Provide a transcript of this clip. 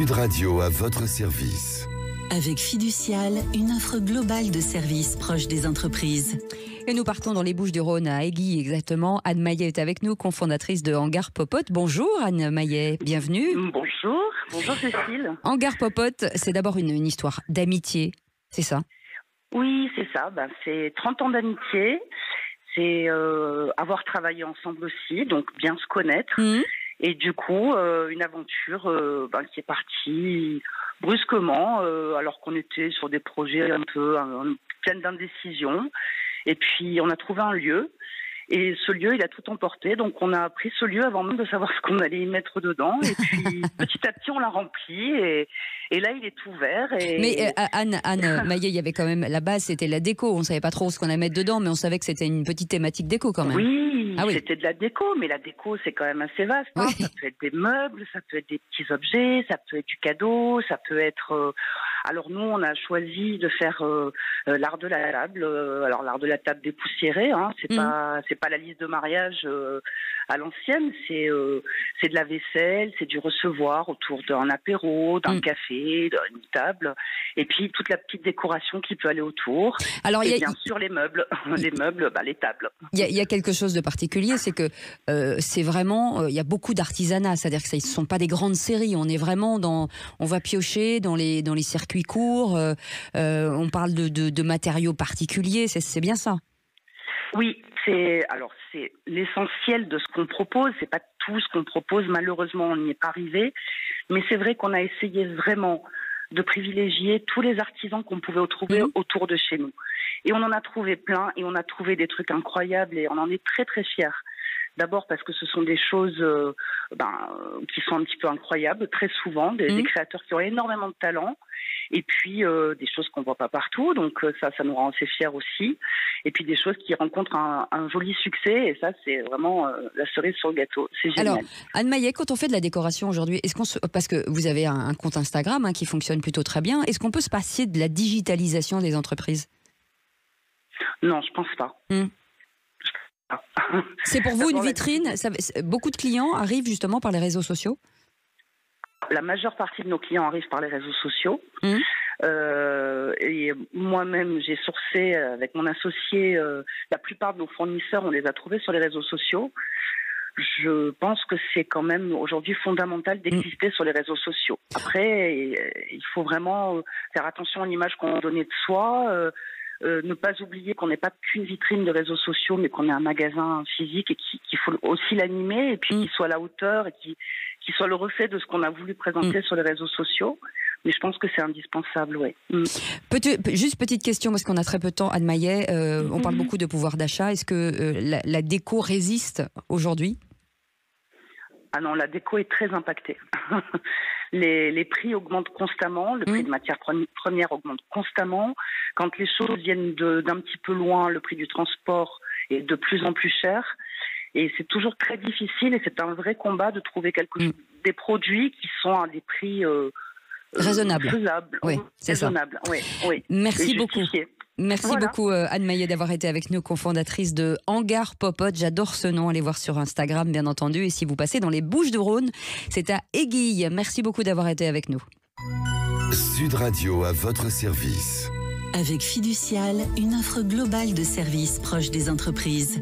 Sud Radio à votre service. Avec Fiducial, une offre globale de services proche des entreprises. Et nous partons dans les Bouches-du-Rhône, à Aiguilles exactement. Anne Maillet est avec nous, cofondatrice de Hangar Popote. Bonjour Anne Maillet, bienvenue. Bonjour Cécile. Hangar Popote, c'est d'abord une histoire d'amitié, c'est ça? Oui, c'est ça. C'est 30 ans d'amitié. C'est avoir travaillé ensemble aussi, donc bien se connaître. Et du coup, une aventure qui est partie brusquement, alors qu'on était sur des projets un peu pleins d'indécision. Et puis, on a trouvé un lieu. Et ce lieu, il a tout emporté. Donc, on a pris ce lieu avant même de savoir ce qu'on allait y mettre dedans. Et puis, petit à petit, on l'a rempli. Et là, il est ouvert. Mais Anne Maillet, il y avait quand même la base, c'était la déco. On ne savait pas trop ce qu'on allait mettre dedans, mais on savait que c'était une petite thématique déco quand même. Oui, c'était de la déco. Mais la déco, c'est quand même assez vaste. Hein. Ça peut être des meubles, ça peut être des petits objets, ça peut être du cadeau, ça peut être... Alors, nous, on a choisi de faire l'art de la table. Alors, l'art de la table dépoussiérée, hein. C'est pas la liste de mariage à l'ancienne, c'est de la vaisselle, c'est du recevoir autour d'un apéro, d'un café, d'une table, et puis toute la petite décoration qui peut aller autour. Alors, et bien sûr les meubles, les tables. Il y a quelque chose de particulier, c'est que c'est vraiment, il y a beaucoup d'artisanat, c'est-à-dire que ce ne sont pas des grandes séries, on est vraiment on va piocher dans les circuits courts, on parle de matériaux particuliers, c'est bien ça? Oui, c'est l'essentiel de ce qu'on propose. C'est pas tout ce qu'on propose. Malheureusement, on n'y est pas arrivé. Mais c'est vrai qu'on a essayé vraiment de privilégier tous les artisans qu'on pouvait trouver autour de chez nous. Et on en a trouvé plein. Et on a trouvé des trucs incroyables. Et on en est très, très fiers. D'abord parce que ce sont des choses qui sont un petit peu incroyables, très souvent, des créateurs qui ont énormément de talent, et puis des choses qu'on ne voit pas partout, donc ça nous rend assez fiers aussi, et puis des choses qui rencontrent un joli succès, et ça c'est vraiment la cerise sur le gâteau, c'est génial. Alors Anne Maillet, quand on fait de la décoration aujourd'hui, parce que vous avez un compte Instagram qui fonctionne plutôt très bien, est-ce qu'on peut se passer de la digitalisation des entreprises? Non, je pense pas. C'est pour vous une vitrine? Beaucoup de clients arrivent justement par les réseaux sociaux? La majeure partie de nos clients arrivent par les réseaux sociaux. Et moi-même, j'ai sourcé avec mon associé, la plupart de nos fournisseurs, on les a trouvés sur les réseaux sociaux. Je pense que c'est quand même aujourd'hui fondamental d'exister sur les réseaux sociaux. Après, il faut vraiment faire attention à l'image qu'on a donnée de soi, ne pas oublier qu'on n'est pas qu'une vitrine de réseaux sociaux, mais qu'on est un magasin physique et qu'il faut aussi l'animer et puis qu'il soit à la hauteur et qu'il soit le reflet de ce qu'on a voulu présenter sur les réseaux sociaux. Mais je pense que c'est indispensable, oui. Juste petite question, parce qu'on a très peu de temps, Anne Maillet. On parle beaucoup de pouvoir d'achat. Est-ce que la déco résiste aujourd'hui? Ah non, la déco est très impactée. Les prix augmentent constamment, le prix de matières premières augmente constamment. Quand les choses viennent d'un petit peu loin, le prix du transport est de plus en plus cher. Et c'est toujours très difficile et c'est un vrai combat de trouver des produits qui sont à des prix raisonnables. Oui, c'est raisonnables. Ça. Oui. Merci beaucoup. Merci beaucoup Anne Maillet d'avoir été avec nous, cofondatrice de Hangar Popote. J'adore ce nom, allez voir sur Instagram bien entendu. Et si vous passez dans les Bouches-du-Rhône, c'est à Aiguilles. Merci beaucoup d'avoir été avec nous. Sud Radio à votre service. Avec Fiducial, une offre globale de services proche des entreprises.